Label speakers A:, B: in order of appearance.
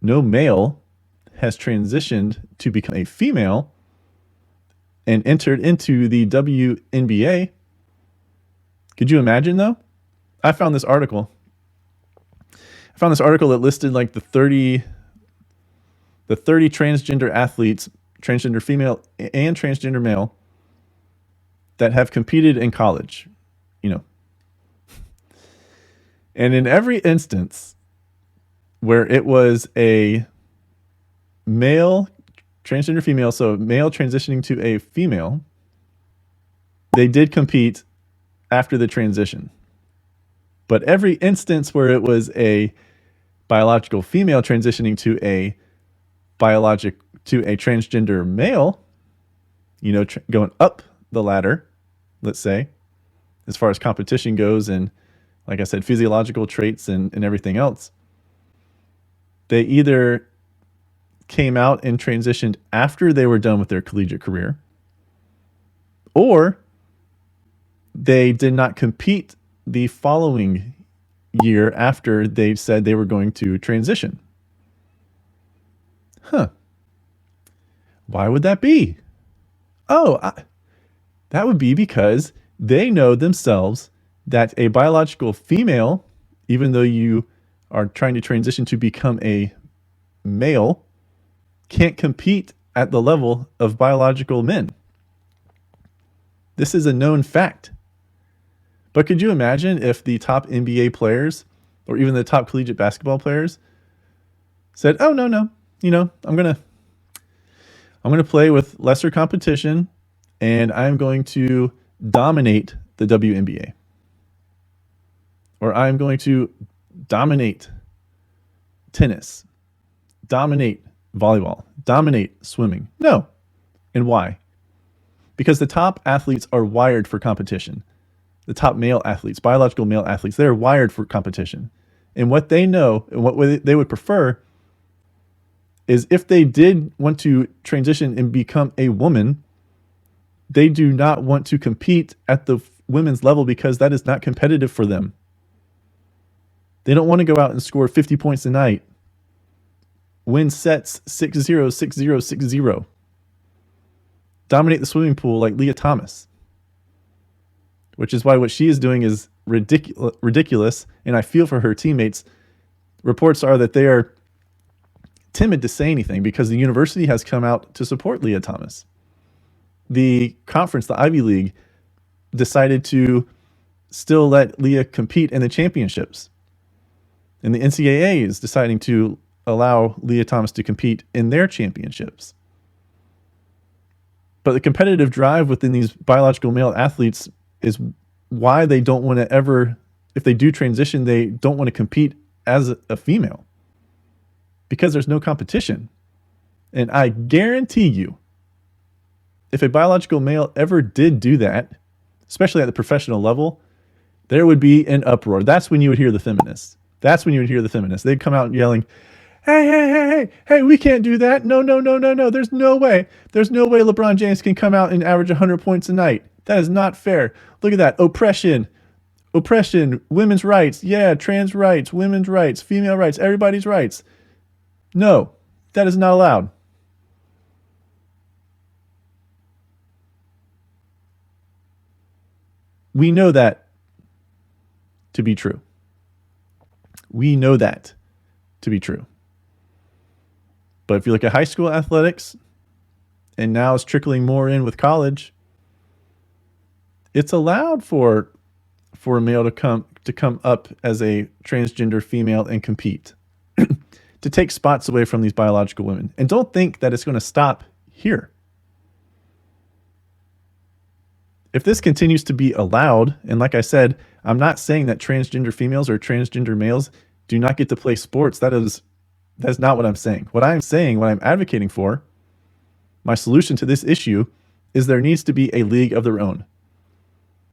A: no male has transitioned to become a female and entered into the WNBA. Could you imagine, though? I found this article. That listed like the 30 transgender athletes, transgender female and transgender male, that have competed in college, And in every instance where it was a male, transgender female, so male transitioning to a female, they did compete after the transition. But every instance where it was a biological female transitioning to a transgender male, going up the ladder, let's say, as far as competition goes, and like I said, physiological traits and everything else, they either came out and transitioned after they were done with their collegiate career, or they did not compete the following year after they said they were going to transition. Why would that be? That would be because they know themselves that a biological female, even though you are trying to transition to become a male, can't compete at the level of biological men. This is a known fact. But could you imagine if the top NBA players, or even the top collegiate basketball players, said, "Oh, no, I'm gonna play with lesser competition, and I'm going to dominate the WNBA, or I'm going to dominate tennis, dominate volleyball, dominate swimming." No. And why? Because the top athletes are wired for competition. The top male athletes, biological male athletes, they're wired for competition. And what they know and what they would prefer is, if they did want to transition and become a woman, they do not want to compete at the women's level because that is not competitive for them. They don't want to go out and score 50 points a night, win sets 6-0, 6-0, 6-0, dominate the swimming pool like Leah Thomas. Which is why what she is doing is ridiculous, and I feel for her teammates. Reports are that they are timid to say anything because the university has come out to support Leah Thomas. The conference, the Ivy League, decided to still let Leah compete in the championships. And the NCAA is deciding to allow Leah Thomas to compete in their championships. But the competitive drive within these biological male athletes is why they don't want to ever, if they do transition, they don't want to compete as a female, because there's no competition. And I guarantee you, if a biological male ever did do that, especially at the professional level, there would be an uproar. That's when you would hear the feminists. They'd come out yelling, hey, we can't do that. No. There's no way LeBron James can come out and average 100 points a night. That is not fair. Look at that. Oppression, women's rights. Yeah, trans rights, women's rights, female rights, everybody's rights. No, that is not allowed. We know that to be true. But if you look at high school athletics, and now it's trickling more in with college, it's allowed for a male to come up as a transgender female and compete, to take spots away from these biological women. And don't think that it's going to stop here. If this continues to be allowed, and like I said, I'm not saying that transgender females or transgender males do not get to play sports. That's not what I'm saying. What I'm advocating for, my solution to this issue, is there needs to be a league of their own.